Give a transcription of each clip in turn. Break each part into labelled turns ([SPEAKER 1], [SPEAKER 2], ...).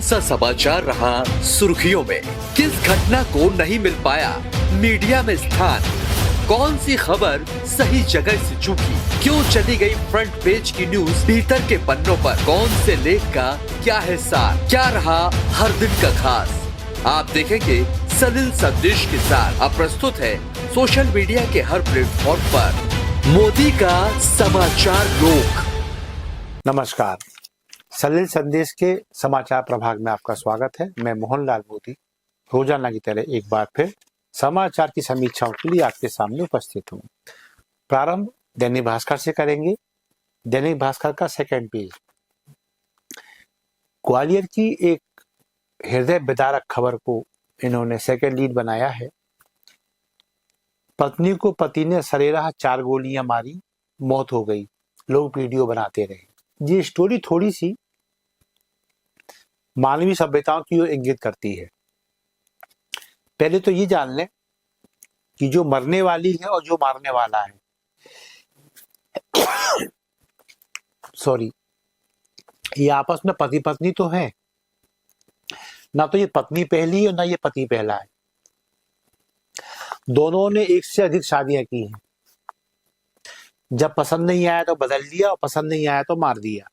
[SPEAKER 1] कौन सा समाचार रहा सुर्खियों में, किस घटना को नहीं मिल पाया मीडिया में स्थान, कौन सी खबर सही जगह से चूकी, क्यों चली गई फ्रंट पेज की न्यूज भीतर के पन्नों पर, कौन से लेख का क्या है सार, क्या रहा हर दिन का खास, आप देखेंगे सलिल संदेश के साथ। अब प्रस्तुत है सोशल मीडिया के हर प्लेटफॉर्म पर मोदी का समाचार रोक।
[SPEAKER 2] नमस्कार, सलिल संदेश के समाचार प्रभाग में आपका स्वागत है। मैं मोहनलाल मोदी रोजाना की तरह एक बार फिर समाचार की समीक्षाओं के लिए आपके सामने उपस्थित हूँ। प्रारंभ दैनिक भास्कर से करेंगे। दैनिक भास्कर का सेकंड पेज ग्वालियर की एक हृदय विदारक खबर को इन्होंने सेकंड लीड बनाया है। पत्नी को पति ने सरेराह 4 गोलियां मारी, मौत हो गई, लोग वीडियो बनाते रहे। ये स्टोरी थोड़ी सी मानवीय सभ्यताओं की ओर इंगित करती है। पहले तो ये जान लें कि जो मरने वाली है और जो मारने वाला है, सॉरी, ये आपस में पति पत्नी तो हैं, ना तो ये पत्नी पहली और ना ये पति पहला है। दोनों ने एक से अधिक शादियां की हैं। जब पसंद नहीं आया तो बदल दिया और पसंद नहीं आया तो मार दिया।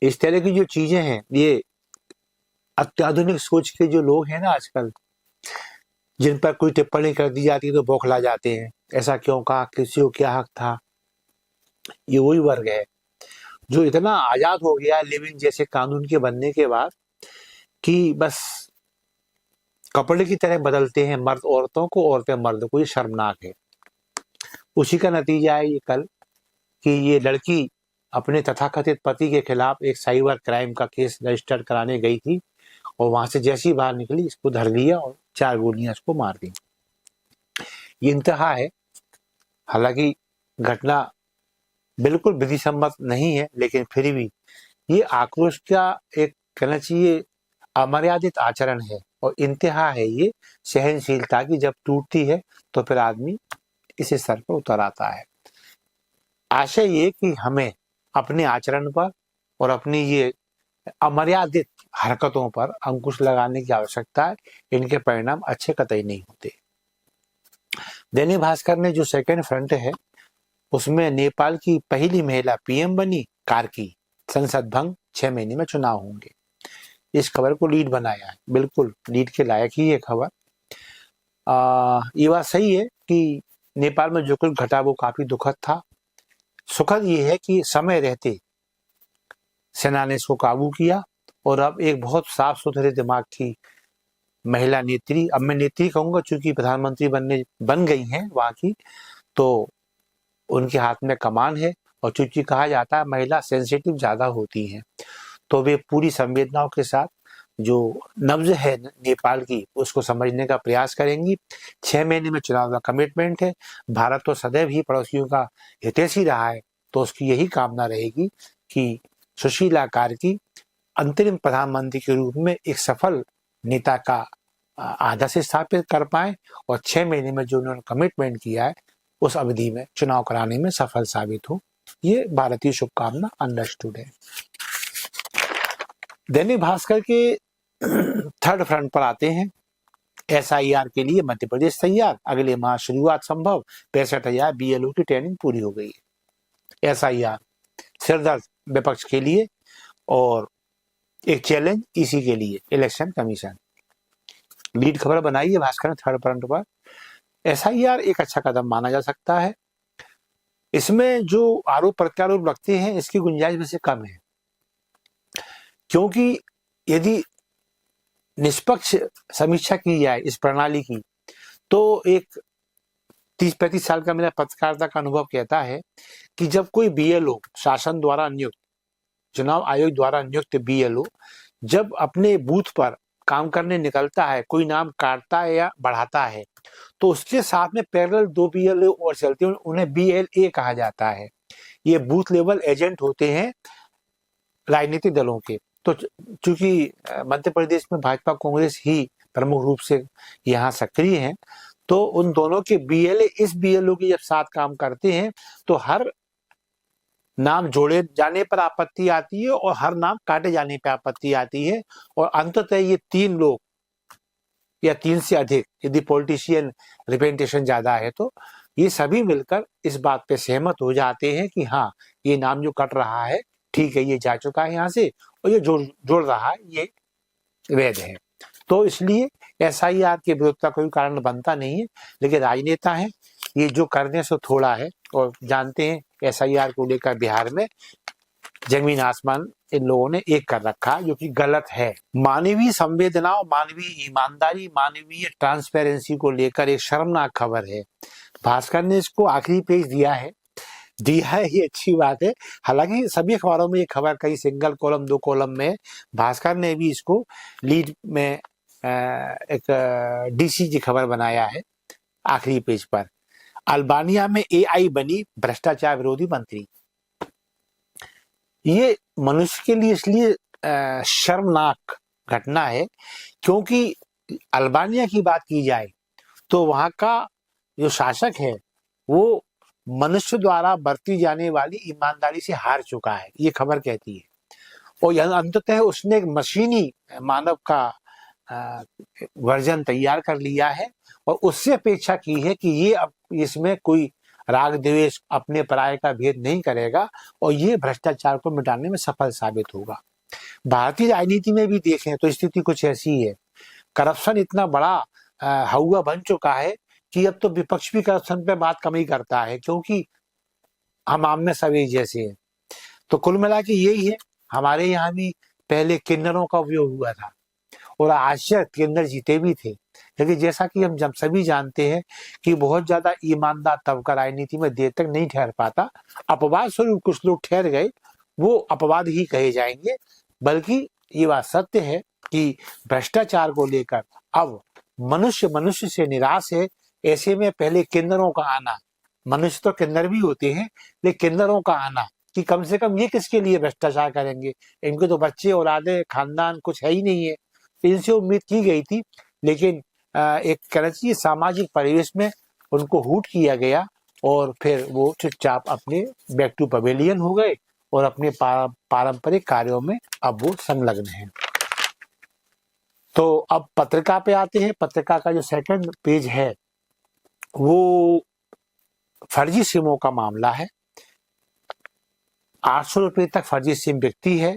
[SPEAKER 2] इस तरह की जो चीजें हैं, ये अत्याधुनिक सोच के जो लोग हैं ना आजकल, जिन पर कोई टिप्पणी कर दी जाती है तो बौखला जाते हैं। ऐसा क्यों कहा, किसी को क्या हक था। ये वही वर्ग है जो इतना आजाद हो गया लिव इन जैसे कानून के बनने के बाद कि बस कपड़े की तरह बदलते हैं मर्द औरतों को, औरतें मर्द को। ये शर्मनाक है। उसी का नतीजा है ये कल कि ये लड़की अपने तथाकथित पति के खिलाफ एक साइबर क्राइम का केस रजिस्टर कराने गई थी और वहां से जैसी बाहर निकली इसको धर लिया और 4 गोलियां इसको मार दी। ये इंतहा है। हालांकि घटना बिल्कुल विधि सम्मत नहीं है, लेकिन फिर भी ये आक्रोश का एक कहना चाहिए अमर्यादित आचरण है और इंतहा है ये सहनशीलता की। जब टूटती है तो फिर आदमी इस स्तर पर उतर आता है। आशय ये कि हमें अपने आचरण पर और अपनी ये अमर्यादित हरकतों पर अंकुश लगाने की आवश्यकता है। इनके परिणाम अच्छे कतई नहीं होते। दैनिक भास्कर ने जो सेकंड फ्रंट है उसमें नेपाल की पहली महिला पीएम बनी कार्की, संसद भंग, 6 महीने में चुनाव होंगे। इस खबर को लीड बनाया है। बिल्कुल लीड के लायक ही ये खबर। ये बात सही है कि नेपाल में जो कुछ घटा वो काफी दुखद था। सुखद ये है कि समय रहते सेना ने इसको काबू किया और अब एक बहुत साफ सुथरे दिमाग की महिला नेत्री, अब मैं नेत्री कहूंगा चूंकि प्रधानमंत्री बन गई हैं वहां की, तो उनके हाथ में कमान है। और चूंकि कहा जाता है महिला सेंसिटिव ज्यादा होती हैं, तो वे पूरी संवेदनाओं के साथ जो नब्ज है नेपाल की उसको समझने का प्रयास करेंगी। 6 महीने में चुनाव का कमिटमेंट है। भारत तो सदैव ही पड़ोसियों का हितैषी रहा है, तो उसकी यही कामना रहेगी कि सुशीला कार्की अंतरिम प्रधानमंत्री के रूप में एक सफल नेता का आदर्श स्थापित कर पाए और 6 महीने में जो उन्होंने कमिटमेंट किया है उस अवधि में चुनाव कराने में सफल साबित हो। ये भारतीय शुभकामना अंडरस्टूड है। दैनिक भास्कर के थर्ड फ्रंट पर आते हैं। एसआईआर के लिए मध्य प्रदेश तैयार, अगले माह शुरुआत संभव, 65,000 बीएलओ की ट्रेनिंग पूरी हो गई है। एसआईआर सिरदर्द विपक्ष के लिए और एक चैलेंज इसी के लिए इलेक्शन कमीशन। लीड खबर बनाई है भास्कर ने थर्ड फ्रंट पर। एसआईआर एक अच्छा कदम माना जा सकता है। इसमें जो आरोप प्रत्यारोप लगते हैं इसकी गुंजाइश वैसे कम है, क्योंकि यदि निष्पक्ष समीक्षा की जाए इस प्रणाली की तो एक 30-35 साल का मेरा पत्रकारिता का अनुभव कहता है कि जब कोई बीएलओ शासन द्वारा नियुक्त, चुनाव आयोग द्वारा नियुक्त बीएलओ जब अपने बूथ पर काम करने निकलता है, कोई नाम काटता है या बढ़ाता है, तो उसके साथ में पैरेलल 2 बीएलओ और चलते हैं, उन्हें बीएलए कहा जाता है। ये बूथ लेवल एजेंट होते हैं राजनीतिक दलों के। तो चूंकि मध्य प्रदेश में भाजपा कांग्रेस ही प्रमुख रूप से यहाँ सक्रिय हैं, तो उन दोनों के बीएलए इस बीएलओ के जब साथ काम करते हैं तो हर नाम जोड़े जाने पर आपत्ति आती है और हर नाम काटे जाने पर आपत्ति आती है। और अंततः ये 3 लोग या 3 से अधिक, यदि पॉलिटिशियन रिप्रेजेंटेशन ज्यादा है तो ये सभी मिलकर इस बात पे सहमत हो जाते हैं कि हाँ, ये नाम जो कट रहा है ठीक है, ये जा चुका है यहाँ से, और ये जोड़ रहा है ये वैध है। तो इसलिए SIR के विरोध का कोई कारण बनता नहीं है। लेकिन राजनेता है, ये जो करने से थोड़ा है, और जानते हैं SIR को लेकर बिहार में जमीन आसमान इन लोगों ने एक कर रखा, जो कि गलत है। मानवीय संवेदनाओं, मानवीय ईमानदारी, मानवीय ट्रांसपेरेंसी को लेकर एक शर्मनाक खबर है। भास्कर ने इसको आखिरी पेज दिया है, ये अच्छी बात है। हालांकि सभी अखबारों में ये खबर कई सिंगल कॉलम 2 कॉलम में, भास्कर ने भी इसको लीड में एक DC की खबर बनाया है आखिरी पेज पर। अल्बानिया में AI बनी भ्रष्टाचार विरोधी मंत्री। ये मनुष्य के लिए इसलिए शर्मनाक घटना है क्योंकि अल्बानिया की बात की जाए तो वहां का जो शासक है वो मनुष्य द्वारा बरती जाने वाली ईमानदारी से हार चुका है, ये खबर कहती है। और यह अंततः उसने एक मशीनी मानव का वर्जन तैयार कर लिया है और उससे अपेक्षा की है कि ये अब इसमें कोई राग द्वेष, अपने पराये का भेद नहीं करेगा और ये भ्रष्टाचार को मिटाने में सफल साबित होगा। भारतीय राजनीति में भी देखें तो स्थिति कुछ ऐसी है। करप्शन इतना बड़ा हौवा बन चुका है कि अब तो विपक्ष भी करप्शन पे बात कम ही करता है, क्योंकि हम आम में सभी जैसे हैं। तो कुल मिला के यही है। हमारे यहाँ भी पहले किन्नरों का उपयोग हुआ था और आश्चर्य किन्नर जीते भी थे, लेकिन जैसा कि हम जब सभी जानते हैं कि बहुत ज्यादा ईमानदार तबका राजनीति में देर तक नहीं ठहर पाता। अपवाद स्वरूप कुछ लोग ठहर गए, वो अपवाद ही कहे जाएंगे। बल्कि ये बात सत्य है कि भ्रष्टाचार को लेकर अब मनुष्य से निराश है। ऐसे में पहले किन्नरों का आना, मनुष्य तो किन्नर भी होते हैं, लेकिन किन्नरों का आना कि कम से कम ये किसके लिए भ्रष्टाचार करेंगे, इनके तो बच्चे औलादे खानदान कुछ है ही नहीं है, इनसे उम्मीद की गई थी। लेकिन एक कहना चाहिए सामाजिक परिवेश में उनको हूट किया गया और फिर वो चुपचाप अपने बैक टू पवेलियन हो गए और अपने पारंपरिक कार्यों में अब वो संलग्न हैं। तो अब पत्रिका पे आते हैं। पत्रिका का जो सेकंड पेज है वो फर्जी सिमों का मामला है। 800 रुपए तक फर्जी सिम बिकती है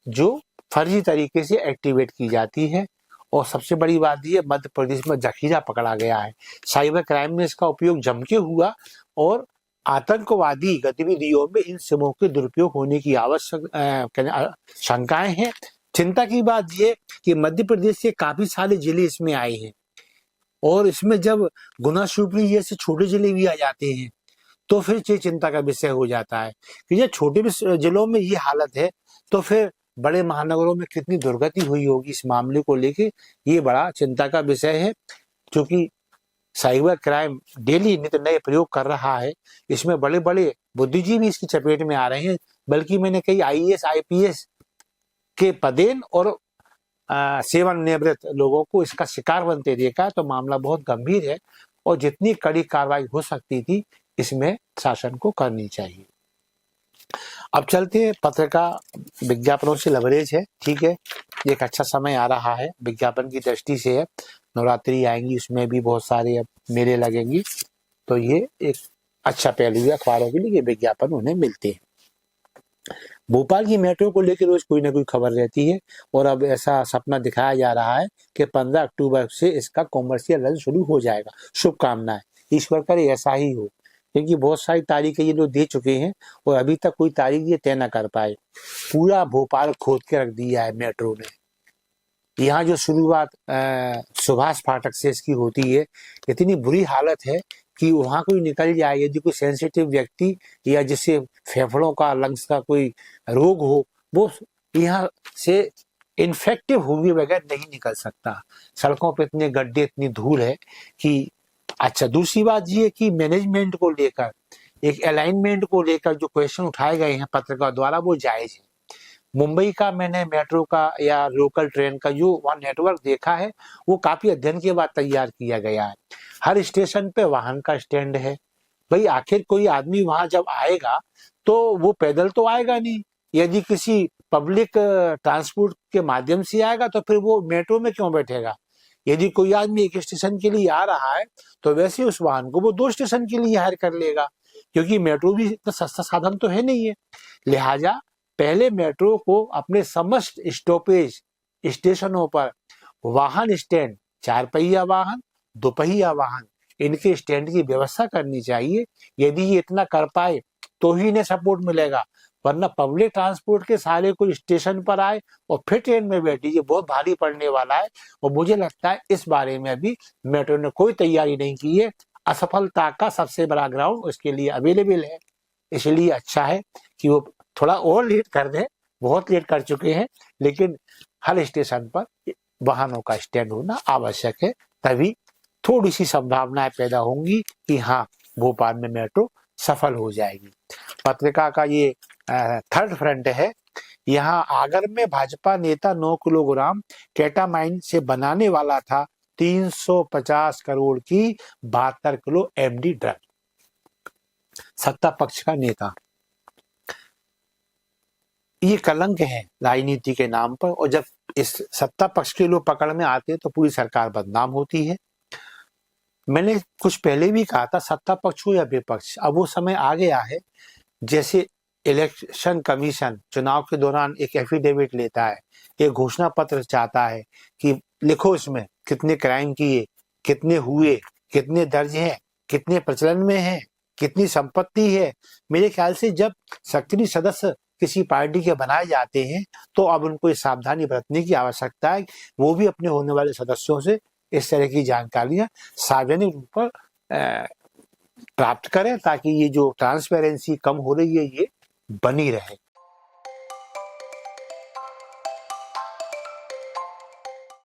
[SPEAKER 2] जो फर्जी तरीके से एक्टिवेट की जाती है। और सबसे बड़ी बात यह, मध्य प्रदेश में जखीरा पकड़ा गया है। साइबर क्राइम में इसका उपयोग जम के हुआ और आतंकवादी गतिविधियों में इन सिमों के दुरुपयोग होने की आवश्यक शंकाएं हैं। चिंता की बात यह कि मध्य प्रदेश से काफी सारे जिले इसमें आए हैं और इसमें जब गुना शिवपुरी जैसे छोटे जिले भी आ जाते हैं तो फिर ये चिंता का विषय हो जाता है कि ये छोटे जिलों में ये हालत है तो फिर बड़े महानगरों में कितनी दुर्गति हुई होगी इस मामले को लेके। ये बड़ा चिंता का विषय है क्योंकि साइबर क्राइम डेली नित नए प्रयोग कर रहा है। इसमें बड़े बड़े बुद्धिजीवी इसकी चपेट में आ रहे हैं। बल्कि मैंने कई IAS IPS के पदेन और सेवानिवृत्त लोगों को इसका शिकार बनते देखा। तो मामला बहुत गंभीर है और जितनी कड़ी कार्रवाई हो सकती थी इसमें शासन को करनी चाहिए। अब चलते हैं, पत्रिका विज्ञापनों से लवरेज है, ठीक है। एक अच्छा समय आ रहा है विज्ञापन की दृष्टि से है। नवरात्रि आएंगी, उसमें भी बहुत सारे अब मेले लगेंगी, तो ये एक अच्छा पहलू है अखबारों के लिए कि विज्ञापन उन्हें मिलते हैं। भोपाल की मेट्रो को लेकर रोज कोई ना कोई खबर रहती है और अब ऐसा सपना दिखाया जा रहा है कि 15 अक्टूबर से इसका कॉमर्शियल रन शुरू हो जाएगा। शुभकामनाएं, ईश्वर करे ऐसा ही हो, क्योंकि बहुत सारी तारीखें ये लोग दे चुके हैं और अभी तक कोई तारीख ये तय न कर पाए। पूरा भोपाल खोद के रख दिया है मेट्रो ने। यहाँ जो शुरुआत सुभाष फाटक से इसकी होती है, इतनी बुरी हालत है कि वहां कोई निकल जाए, यदि कोई सेंसिटिव व्यक्ति या जिससे फेफड़ों का लंग्स का कोई रोग हो, वो यहाँ से इन्फेक्टिव हुए बगैर नहीं निकल सकता। सड़कों पे इतने गड्ढे, इतनी धूल है कि अच्छा। दूसरी बात ये कि मैनेजमेंट को लेकर, एक अलाइनमेंट को लेकर जो क्वेश्चन उठाए गए हैं पत्रकार द्वारा वो जायज है। मुंबई का मैंने मेट्रो का या लोकल ट्रेन का जो वहाँ नेटवर्क देखा है वो काफी अध्ययन के बाद तैयार किया गया है। हर स्टेशन पे वाहन का स्टैंड है। भाई आखिर कोई आदमी वहां जब आएगा तो वो पैदल तो आएगा नहीं। यदि किसी पब्लिक ट्रांसपोर्ट के माध्यम से आएगा तो फिर वो मेट्रो में क्यों बैठेगा। यदि कोई आदमी एक स्टेशन के लिए आ रहा है तो वैसे उस वाहन को वो 2 स्टेशन के लिए हायर कर लेगा, क्योंकि मेट्रो भी इतना सस्ता साधन तो है नहीं है। लिहाजा पहले मेट्रो को अपने समस्त स्टॉपेज स्टेशनों पर वाहन स्टैंड, 4 पहिया वाहन, 2 पहिया वाहन, इनके स्टैंड की व्यवस्था करनी चाहिए। यदि ये इतना कर पाए तो ही इन्हें सपोर्ट मिलेगा, वरना पब्लिक ट्रांसपोर्ट के सारे कोई स्टेशन पर आए और फिर ट्रेन में बैठी, ये बहुत भारी पड़ने वाला है। और मुझे लगता है इस बारे में अभी मेट्रो ने कोई तैयारी नहीं की है। असफलता का सबसे बड़ा ग्राउंड उसके लिए अवेलेबल है, इसलिए अच्छा है कि वो थोड़ा और लेट कर दे। बहुत लेट कर चुके हैं, लेकिन हर स्टेशन पर वाहनों का स्टैंड होना आवश्यक है, तभी थोड़ी सी संभावनाएं पैदा होंगी कि हाँ, भोपाल में मेट्रो सफल हो जाएगी। पत्रिका का ये थर्ड फ्रंट है। यहाँ आगर में भाजपा नेता 9 किलोग्राम केटामाइन से बनाने वाला था 350 करोड़ की 72 किलो एमडी ड्रग। सत्ता पक्ष का नेता, ये कलंक है राजनीति के नाम पर, और जब इस सत्ता पक्ष के लोग पकड़ में आते हैं तो पूरी सरकार बदनाम होती है। मैंने कुछ पहले भी कहा था, सत्ता पक्ष हो या विपक्ष, अब वो समय आ गया है जैसे इलेक्शन कमीशन चुनाव के दौरान एक एफिडेविट लेता है, एक घोषणा पत्र चाहता है कि लिखो इसमें कितने क्राइम किए, कितने हुए, कितने दर्ज हैं, कितने प्रचलन में हैं, कितनी संपत्ति है। मेरे ख्याल से जब सक्रिय सदस्य किसी पार्टी के बनाए जाते हैं तो अब उनको इस सावधानी बरतने की आवश्यकता है, वो भी अपने होने वाले सदस्यों से इस तरह की जानकारियां सार्वजनिक रूप पर प्राप्त करें, ताकि ये जो ट्रांसपेरेंसी कम हो रही है ये बनी रहे।